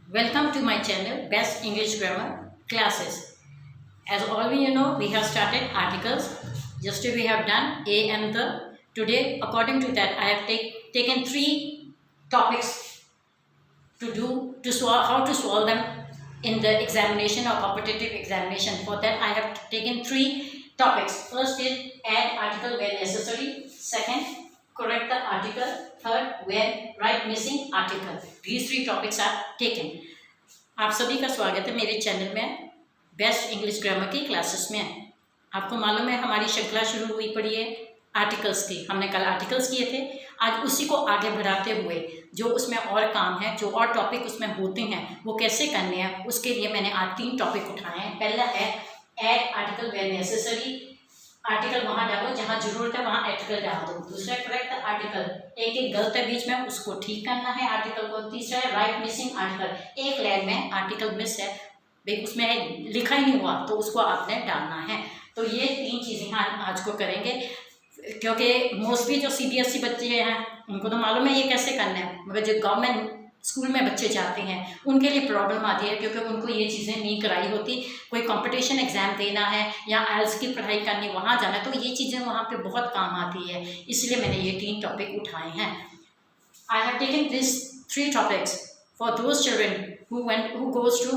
Welcome to my channel Best English Grammar Classes. As all of you know, we have started articles. Yesterday we have done a and the. Today, according to that, I have taken three topics to solve how to solve them in the examination or competitive examination. For that, I have taken three topics. First is add article where necessary. Second, correct the article. Third, where write missing article. These three topics are taken. आप सभी का स्वागत है मेरे channel में best English grammar की classes में। आपको मालूम है हमारी श्रृंखला शुरू हुई पड़ी है आर्टिकल्स की। हमने कल आर्टिकल्स किए थे, आज उसी को आगे बढ़ाते हुए जो उसमें और काम है, जो और टॉपिक उसमें होते हैं वो कैसे करने हैं, उसके लिए मैंने आज 3 टॉपिक उठाए हैं। पहला है add article where necessary, article वहाँ डालो जहाँ जरूरत है वहाँ आर्टिकल डाल दो। दूसरा करेक्ट आर्टिकल, एक गलत है बीच में उसको ठीक करना है आर्टिकल को। तीसरा है राइट मिसिंग आर्टिकल, एक लाइन में आर्टिकल मिस है भाई, उसमें लिखा ही नहीं हुआ तो उसको आपने डालना है। तो ये 3 चीज़ें हम आज को करेंगे, क्योंकि मोस्टली जो CBSE बच्चे हैं उनको तो मालूम है ये कैसे करना है, मगर जो गवर्नमेंट स्कूल में बच्चे जाते हैं उनके लिए प्रॉब्लम आती है, क्योंकि उनको ये चीज़ें नहीं कराई होती। कोई कंपटीशन एग्जाम देना है या IELTS की पढ़ाई करनी, वहाँ जाना है, तो ये चीज़ें वहाँ पे बहुत काम आती है। इसलिए मैंने ये 3 टॉपिक उठाए हैं। I have taken this 3 topics for those children who goes to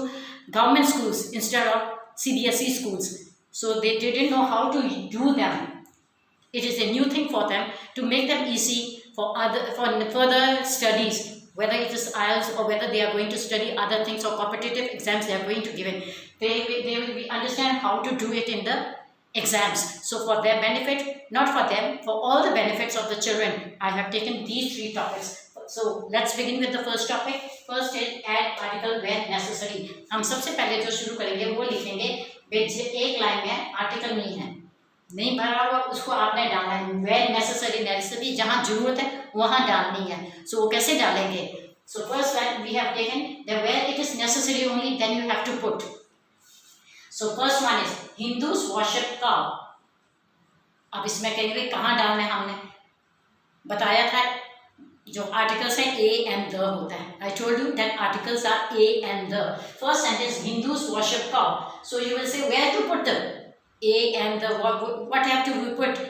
government schools instead of CBSE schools, so they didn't know how to do them. It is a new thing for them to make them easy for further studies, whether it is IELTS or whether they are going to study other things or competitive exams they are going to give in. They will understand how to do it in the exams. So for their benefit, not for them, for all the benefits of the children, I have taken these 3 topics. So let's begin with the first topic. First is add article where necessary. हम सबसे पहले जो शुरू करेंगे वो लिखेंगे एक line में आर्टिकल नहीं भरा हुआ, उसको आपने डालना है वेयर नेसेसरी, जहाँ जरूरत है वहाँ डालनी है। सो वो कैसे डालेंगे? So first line we have taken the where it is necessary only, then you have to put. So first one is Hindus worship cow. अब इसमें कहेंगे कहाँ डालना है, हमने बताया था जो आर्टिकल्स है ए एंड द होता है। I told you that articles are a and the. First sentence Hindus worship cow, so you will say where to put the A and the what have to we put?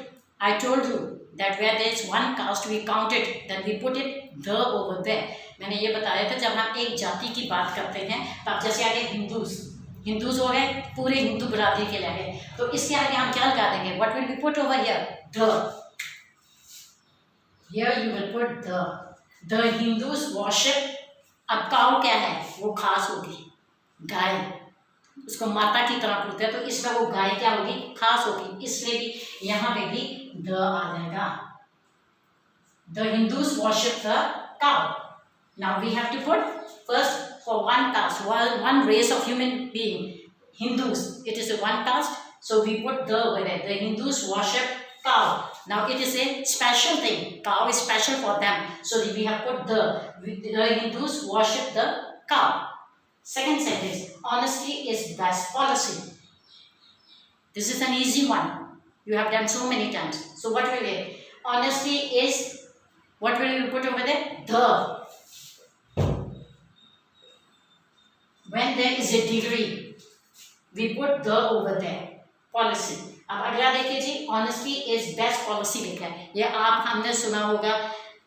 I told you that where there is one caste we count it, then we put it the over there. मैंने ये बताया था जब हम एक जाति की बात करते हैं तब जैसे आगे हिंदूज हो गए, पूरे हिंदू बरादरी के लगे, तो इसके आगे हम क्या लगा देंगे? What will we put over here? The. Here you will put the Hindus worship. अब काउ क्या है? वो खास होगी, गाय, उसको माता की तरह पूछते हैं, तो इसमें वो गाय क्या होगी? खास होगी, इसलिए भी यहाँ पे भी द आ जाएगा। The Hindus worship the cow. Now we have to put first for one caste, one race of human being, Hindus, it is a one caste, so we put the over there. The Hindus worship cow. Now it is a special thing, cow is special for them, so we have put the Hindus worship the cow. Second sentence, honesty is best policy. This is an easy one, you have done so many times. So what will it? Honesty is, what will you put over there? The. When there is a degree, we put the over there. Policy. अब अगला देखिए जी, honesty is best policy लिखा है। ये आप हमने सुना होगा,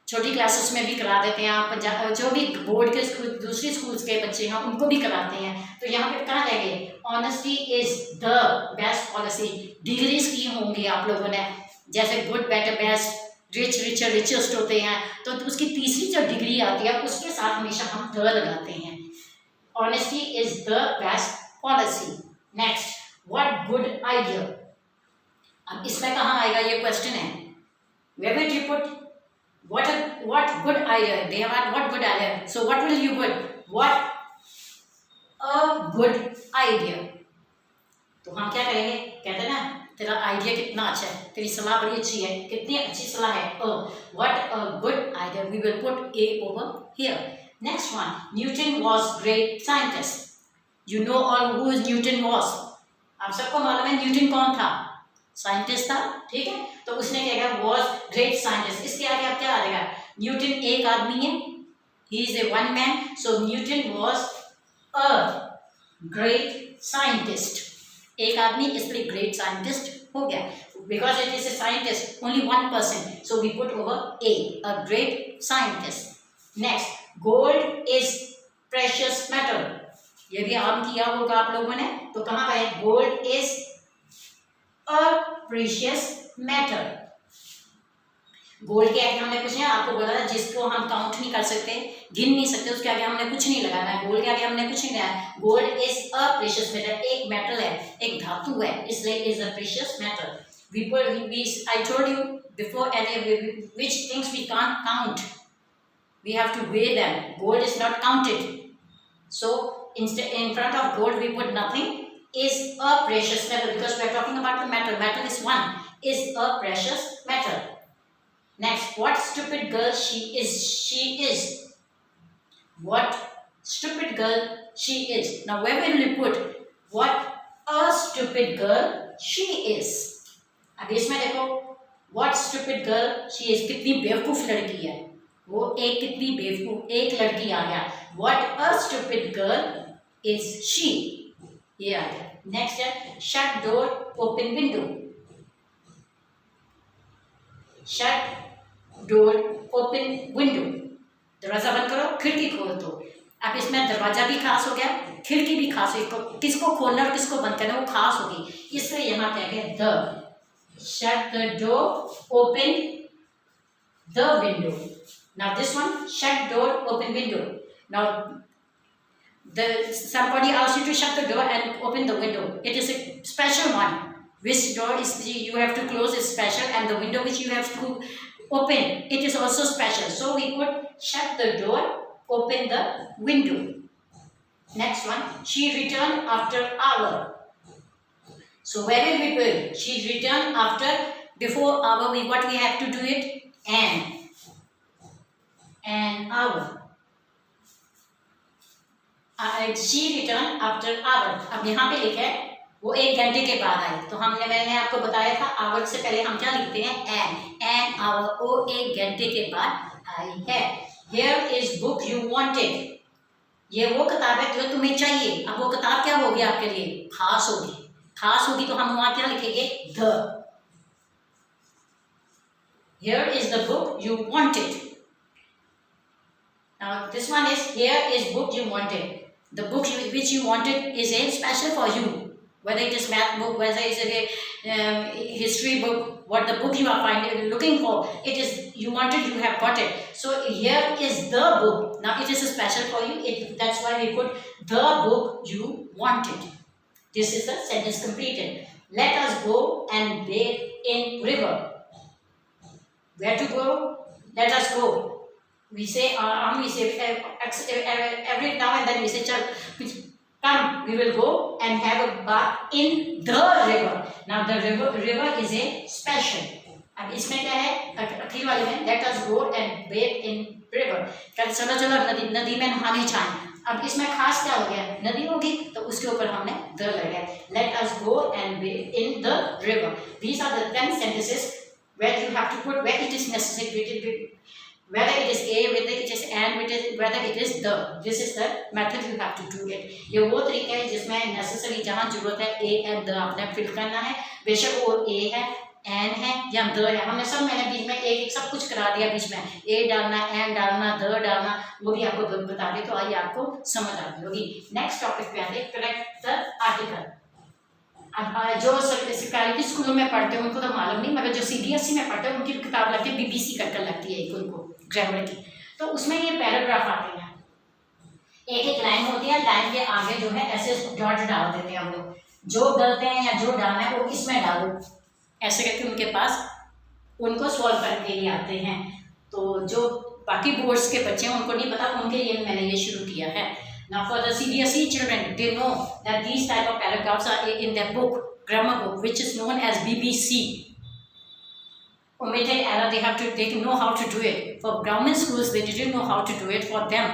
छोटी क्लासेस में भी करा देते हैं आप, जो भी बोर्ड के स्कूल, दूसरी स्कूल्स के बच्चे हैं उनको भी कराते हैं। तो यहाँ पे कहाँ जाएंगे? Honesty is the best policy. Degrees की होंगी आप लोगों ने, जैसे good better best, rich richer richest होते हैं, तो उसकी तीसरी जो डिग्री आती है उसके साथ हमेशा हम द लगाते हैं। Honesty is the best policy. Next, what good idea. अब इसमें कहाँ आएगा ये क्वेश्चन है, where will you put what good idea? They have had what good idea, so what will you put? What a good idea. तो हम क्या करेंगे? कहते हैं ना तेरा आइडिया कितना अच्छा है, तेरी सलाह बड़ी अच्छी है, कितनी अच्छी सलाह है। What a good idea. We will put a over here. Next one, Newton was great scientist. You know all who Newton was. आप सबको मालूम है न्यूटन कौन था? साइंटिस्ट था, ठीक है। तो उसने क्या किया? Was great scientist. इसके आगे आप क्या आ जाएगा? न्यूटन एक आदमी है, he is a one man, so Newton was a great scientist. एक आदमी इसलिए great scientist हो गया, because it is a scientist, only one person, so we put over a great scientist. Next, gold is precious metal. ये भी आम किया होगा आप लोगों ने, तो कहाँ पर है? Gold is a precious metal. Gold के आगे हमने कुछ नहीं, आपको बोला था जिसको हम काउंट नहीं कर सकते, गिन नहीं सकते, उसके आगे हमने कुछ नहीं लगाना है. गोल्ड के आगे हमने कुछ नहीं लगाया. Gold is a precious metal, एक मेटल है, एक धातु है, इसलिए is a precious metal. I told you before which things we can't count. We have to weigh them. Gold is not counted. So instead, in front of gold we put nothing. Is a precious metal, because we are talking about the metal. Metal is one. Is a precious metal. Next, what stupid girl she is. She is. What stupid girl she is. Now where will we put what a stupid girl she is? अब इसमें देखो, what stupid girl she is, कितनी बेवकूफ लड़की है वो, एक कितनी बेवकूफ एक लड़की आ गया. What a stupid girl is she, ये आ गया. नेक्स्ट है shut door open window. shut door open window, दरवाजा बंद करो, खिड़की खोल दो. अब इसमें दरवाजा भी खास हो गया, खिड़की भी खास हो गई, किसको खोलना और किसको बंद करना वो खास होगी, इसलिए यहाँ क्या है? The. Shut the door, open the window. Now this one, shut door, open window. Now somebody asks you to shut the door and open the window. It is a special one. Which door is you have to close is special, and the window which you have to open, it is also special. So we put shut the door, open the window. Next one, she returned after hour. So where will we put? She returned after, before hour what we have to do it? An hour. She returned after hour. अब यहाँ पे लिखा है वो 1 घंटे के बाद आई, तो मैंने आपको बताया था आवर से पहले हम क्या लिखते हैं? an hour. वो 1 घंटे के बाद आई है. Here is book you wanted. ये वो किताब है जो तुम्हें चाहिए. अब वो किताब क्या होगी आपके लिए? खास होगी. खास होगी तो हम वहां क्या लिखेंगे? the. Here is the book you wanted. Now this one is, here is book you wanted. The book which you wanted is a special for you, whether it is math book, whether it is a history book, what the book you are looking for, it is you wanted, you have got it. So here is the book. Now it is a special for you, that's why we put the book you wanted. This is the sentence completed. Let us go and bathe in river. Where to go? Let us go. We say every now and then we say, come, we will go and have a bath in the river. Now the river is a special. अब इसमें क्या है? अखीर वाले में let us go and bathe in river. चलो नदी में नहाने जाएं. अब इसमें खास क्या हो गया? नदी होगी, तो उसके ऊपर हमने the लगाया. Let us go and bathe in the river. These are the 10 sentences where you have to put where it is necessary, whether it is a, whether it is and, whether it is the. This is the method you have to do it. ये वो तरीका है जिसमें necessary जहाँ जरूरत है a and the आपने fill करना है. बेशक वो a है, एन है या द है, हमने सब मैंने बीच में एक सब कुछ करा दिया. बीच में ए डालना, एन डालना, द डालना, वो भी आपको बता दे तो आइए आपको समझ आ गई होगी. नेक्स्ट टॉपिक पे आते हैं, करेक्ट द आर्टिकल. अब जो सरकारी स्कूलों में पढ़ते हैं उनको तो मालूम नहीं, मगर जो CBSE में पढ़ते हैं उनकी किताब लगती है BBC कर लगती है एक उनको ग्रामर की. तो उसमें ये पैराग्राफ आते हैं, एक लाइन होती है, लाइन के आगे जो है ऐसे डॉट डाल देते हैं हम लोग. जो गलते हैं या जो डालना है वो इसमें डालो, ऐसे करके उनके पास उनको सॉल्व करने के लिए आते हैं. तो जो बाकी बोर्ड्स के बच्चे हैं उनको नहीं पता, उनके लिए मैंने ये शुरू किया है. Now for the CBSE children, they know that these type of paragraphs are in their book, grammar book, which is known as BBC. Omitted error, they know how to do it. For government schools, they didn't know how to do it. For them,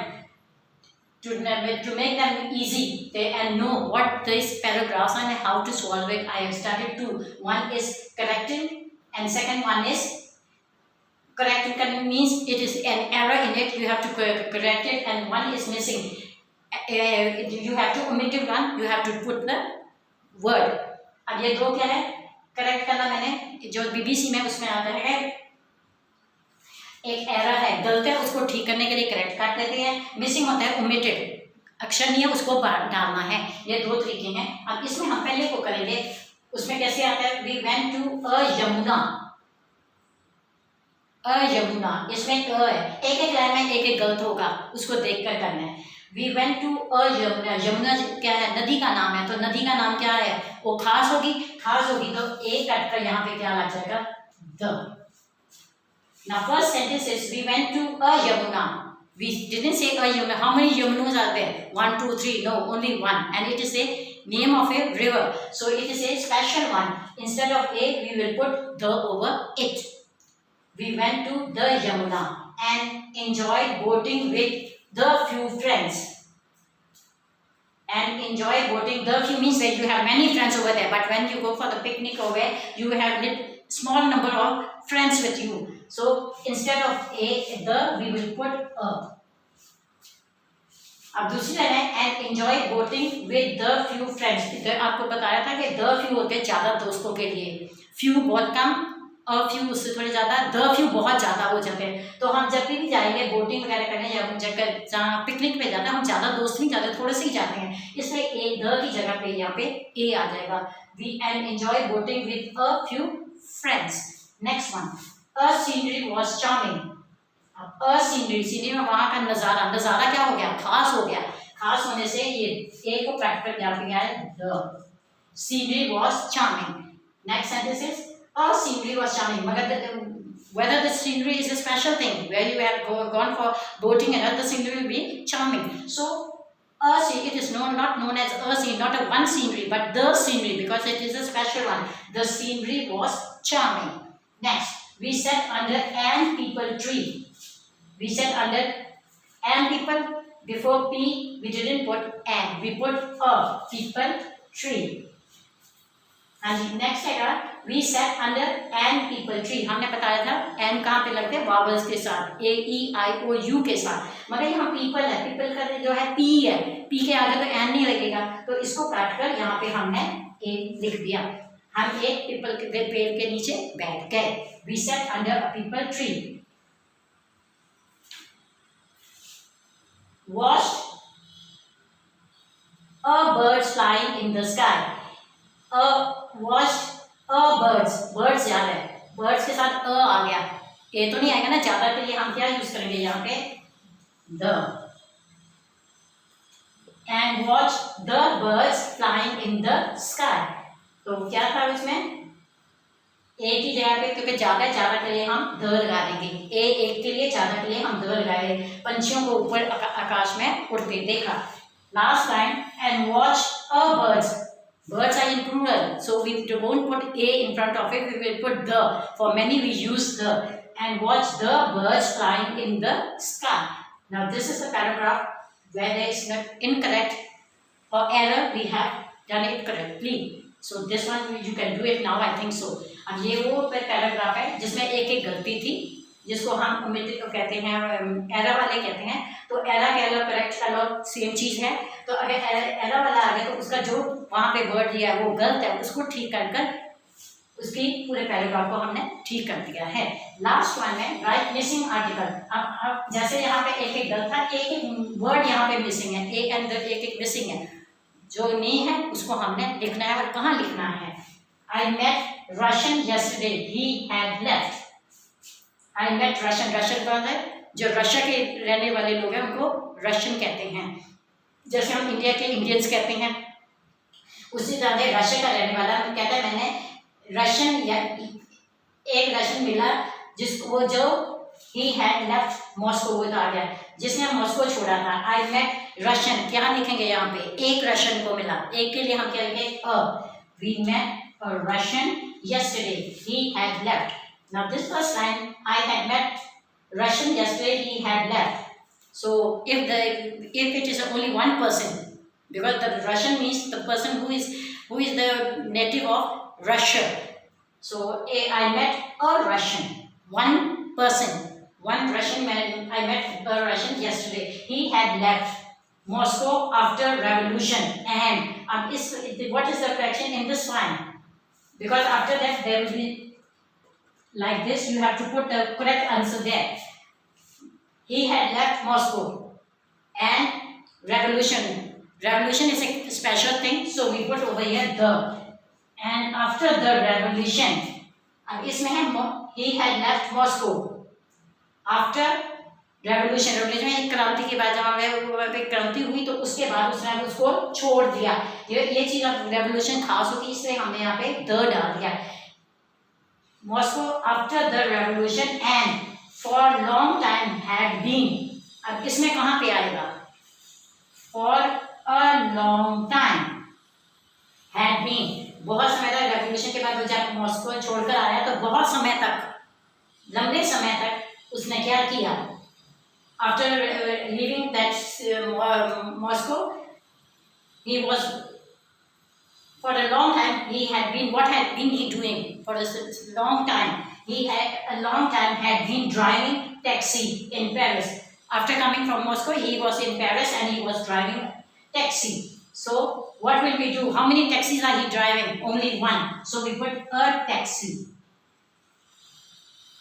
to make them easy and know what these paragraphs are and how to solve it, I have started 2. One is correcting and second one is correcting means it is an error in it, you have to correct it, and one is missing. you have to omitted one, you have to put the word. अब ये दो क्या है correct करना, मैंने जो BBC में उसमें आता है एक एरर है, गलत है, उसको ठीक करने के लिए करेक्ट काट लेते हैं, मिसिंग होता है ओमिटेड, अक्षर नहीं है उसको डालना है। ये दो तरीके हैं। अब इसमें हम पहले को करेंगे, उसमें कैसे आता है, we went to a Yamuna, a Yamuna, इसमें अ है, एक एक लाइन में एक एक गलत होगा, उसको देखकर करना है। We went to a Yamuna, Yamuna क्या है, नदी का नाम है, तो नदी का नाम क्या है, वो खास होगी, खास होगी तो ए कट कर यहाँ पे क्या लग जाएगा, the. Now first sentence is we went to a Yamuna. We didn't say a Yamuna. How many Yamunas are there? 1, 2, 3. No, only one. And it is a name of a river. So it is a special one. Instead of a, we will put the over it. We went to the Yamuna and enjoyed boating with the few friends. And enjoy boating. The few means that you have many friends over there. But when you go for the picnic over there, you have small number of friends with you. So instead of a, the, we will put a. अब दूसरी line है and enjoy boating with the few friends. तो आपको बताया था कि the few होते हैं ज्यादा दोस्तों के लिए, few बहुत कम, a few उससे थोड़े ज्यादा, the few बहुत ज्यादा हो जाते हैं। तो हम जब भी जाएंगे बोटिंग वगैरह करने या जगह जहाँ पिकनिक पे जाते हैं, हम ज्यादा दोस्त नहीं जाते, थोड़े से ही जाते हैं, इसलिए ए द की जगह पे यहाँ पे ए आ जाएगा। We and enjoy boating with a few friends. Next one, a scenery was charming. a scenery, scenery में वहाँ का नज़ारा, नज़ारा क्या हो गया, खास हो गया, खास होने से ये ए को प्रैक्टिकल यहाँ पे गया है, the scenery was charming. Next sentence is a scenery was charming. मगर whether the scenery is a special thing where you have gone for boating and other scenery will be charming. So it is not known as a scenery, not a one scenery, but the scenery, because it is a special one. The scenery was charming. Next, we sat under an people tree. We sat under an people. Before P, we didn't put an, we put a people tree. And next है we sat under an people tree. हमने बताया था an कहाँ पे लगते हैं, vowels के साथ, a e i o u के साथ, मगर यहाँ people है, people का जो है p है, p के आगे तो n नहीं लगेगा, तो इसको काट कर यहाँ पे हमने a लिख दिया। हम एक पीपल के पेड़ के नीचे बैठ गए। We sat under a people tree. Watched a birds flying in the sky. Watched a birds. Birds याद है, birds के साथ a आ गया, a तो नहीं आएगा ना, ज्यादा के लिए हम क्या यूज करेंगे यहाँ पे, the. And watched the birds flying in the sky. तो क्या था उसमें, ए की जगह पे क्योंकि ज्यादा के लिए हम द लगा देंगे, ए एक के लिए ज्यादा के लिए हम द लगाए, पंछियों को ऊपर आकाश में उड़ते देखा। Last line, and watch a bird's, birds are in plural, so we won't put a in front of it, we will put the, for many we use the, and watch the birds flying in the sky. Now this is the paragraph where there is no incorrect or error, we have done it correctly. So this one you can do it now, I think so. अब ये वो paragraph है जिसमें एक एक गलती थी, जिसको हम ओमिटेड कहते हैं, एरर वाले कहते हैं। तो एरर कह लो, करेक्ट कर लो, सेम चीज़ है। तो अगर एरर वाला आ गया तो उसका जो वहाँ पे वर्ड दिया है वो गलत है, उसको ठीक कर उसकी पूरे पैराग्राफ को हमने ठीक कर दिया है। लास्ट वन है राइट मिसिंग आर्टिकल। अब जैसे यहाँ पे एक एक गलत था, एक एक वर्ड यहाँ पे मिसिंग है, एक अंदर एक एक मिसिंग है, जो नहीं है उसको हमने लिखना है। और कहाँ लिखना है, I met Russian yesterday. He had left. I met Russian. Russian कौन है, जो रशिया के रहने वाले लोग हैं उनको रशियन कहते हैं, जैसे हम इंडिया के इंडियंस कहते हैं, उसी तरह रशिया का रहने वाला कहता है मैंने रशियन, या एक रशियन मिला जिसको जो he had left मॉस्को, वो आ गया जिसने मॉस्को छोड़ा था। I met Russian, क्या लिखेंगे यहाँ पे, एक रशियन को मिला, एक के लिए हम क्या लिखेंगे अ, we met a Russian yesterday, he had left. Now this first line, I had met Russian yesterday, he had left. So if it is only one person, because the Russian means the person who is the native of Russia. So I met a Russian, one person, one Russian man. I met a Russian yesterday. He had left Moscow after revolution. And what is the correction in this line? Because after that there will be like this, you have to put the correct answer there. He had left Moscow and revolution is a special thing, so we put over here the, and after the revolution, अब इसमें है he had left Moscow after revolution में क्रांति के बाद जब वहाँ पे क्रांति हुई तो उसके बाद उसने उसको छोड़ दिया। ये चीज अब रेवोल्यूशन खास होती है, इसलिए हमने यहाँ पे द डाल दिया। Moscow after the revolution and for long time had been, अब इसमें कहाँ पे आएगा? For a long time had been, बहुत समय तक रेवोल्यूशन के बाद जब मॉस्को छोड़कर आया तो बहुत समय तक, लंबे समय तक उसने क्या किया? After leaving that Moscow, he was, for a long time he had been, what had been he doing for a long time? He had a long time had been driving taxi in Paris. After coming from Moscow, he was in Paris and he was driving taxi. So what will we do? How many taxis are he driving? Only one. So we put a taxi.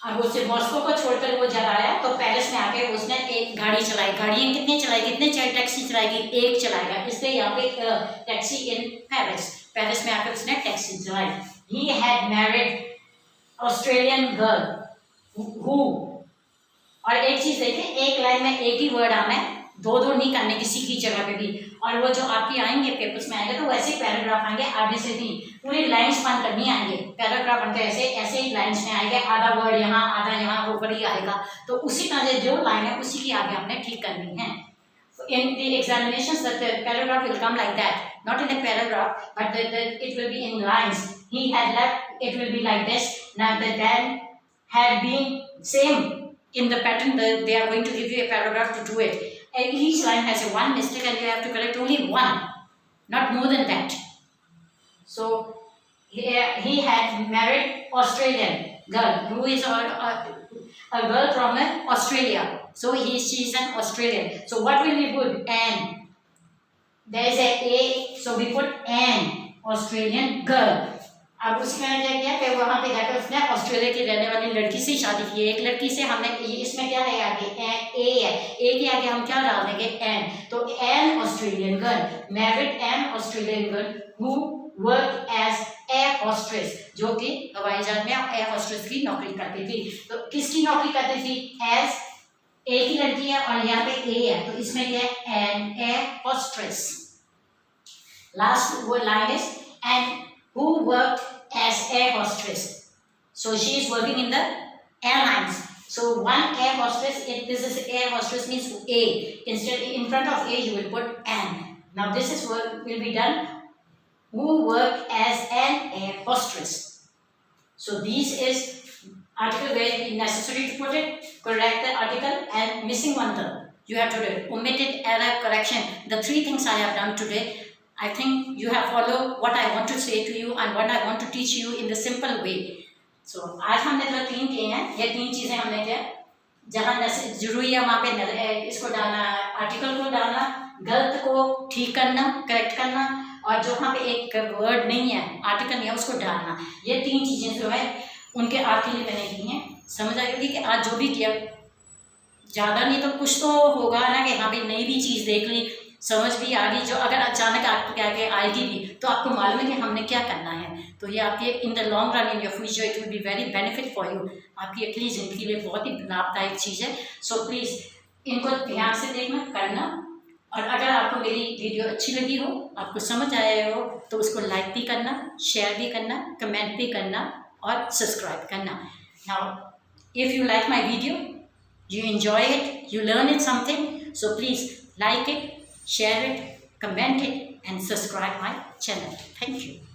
अब उससे Moscow को छोड़कर वो जब आया तो Paris में आके उसने एक गाड़ी चलाई। गाड़ियाँ कितने चलाएगी? कितने टैक्सी चलाएगी? एक चलाएगा, इसलिए यहाँ पे टैक्सी इन पेरिस, पेरिस में आकर उसने टैक्सी चलाई। He had married Australian girl who, और एक चीज देखें, एक लाइन में एक ही वर्ड आना है, दो नहीं करने किसी की जगह पे भी। और वो जो आपकी आएंगे पेपर्स में आएंगे तो वैसे पैराग्राफ आएंगे, आधे से नहीं, पूरी लाइंस बन करनी आएंगे, पैराग्राफ बनकर ऐसे ही लाइंस में आएंगे, आधा वर्ड यहाँ आधा यहाँ ऊपर ही आएगा, तो उसी तरह जो लाइन है उसी की आगे आपने ठीक करनी है। In the examinations that the paragraph will come like that, not in a paragraph, but it will be in lines. He had left, it will be like this. Now the then had been same in the pattern. They are going to give you a paragraph to do it. And each line has a one mistake and you have to correct only one, not more than that. So he had married Australian girl who is a girl from Australia. So she is an Australian. So what will we put? An. There is a, so we put an Australian girl. अब उसमें क्या किया कि वहाँ पे जाकर उसने Australia की रहने वाली लड़की से शादी की। एक लड़की से हमने, इसमें क्या है आगे? ए है, ए के आगे हम क्या डाल देंगे? एन। तो an Australian girl married an Australian girl who work as air hostess, जो कि हवाई जहाज में एयर होस्ट्रेस की नौकरी करती थी। तो किसकी नौकरी करती थी? एज, ए की लड़की है और यहाँ पे ए है, तो इसमें क्या है? An air hostess. लास्ट वो line is and who worked as air hostess. So she is working in the airlines. So one air hostess, if this is air hostess means A. Instead, in front of A, you will put an. Now this is what will be done. Who worked as an air hostess. So this is article where it is necessary to put it, correct the article, and missing one term. You have to do it. Omitted, error, correction. The three things I have done today. I think you have followed what I want to say to you and what I want to teach you in the simple way. So आज हमने जो तीन किए हैं, ये तीन चीज़ें हमने किया। जहाँ जरूरी है वहाँ पे इसको डालना, आर्टिकल को डालना, गलत को ठीक करना, करेक्ट करना, और जो वहाँ पे एक वर्ड नहीं है, आर्टिकल नहीं है, उसको डालना। ये तीन चीज़ें जो है उनके आपके लिए मैंने की हैं। समझ आएगी कि आज जो भी किया, ज़्यादा नहीं तो कुछ तो होगा ना कि हाँ भाई नई भी चीज़ देख ली, समझ भी आ गई। जो अगर अचानक आपके आगे आएगी भी तो आपको मालूम है कि हमने क्या करना है। तो ये आपके in the long run in your future it will be very benefit for you. आपकी अगली ज़िंदगी के लिए बहुत ही लाभदायक चीज़ है। सो प्लीज़ इनको ध्यान से देखना, करना, और अगर आपको मेरी वीडियो अच्छी लगी हो, आपको समझ आया हो, तो उसको लाइक भी करना, शेयर भी करना, कमेंट भी करना और सब्सक्राइब करना। Now if you like my video, you enjoy it, you learn it something, so please like it, share it, comment it and subscribe my channel. Thank you.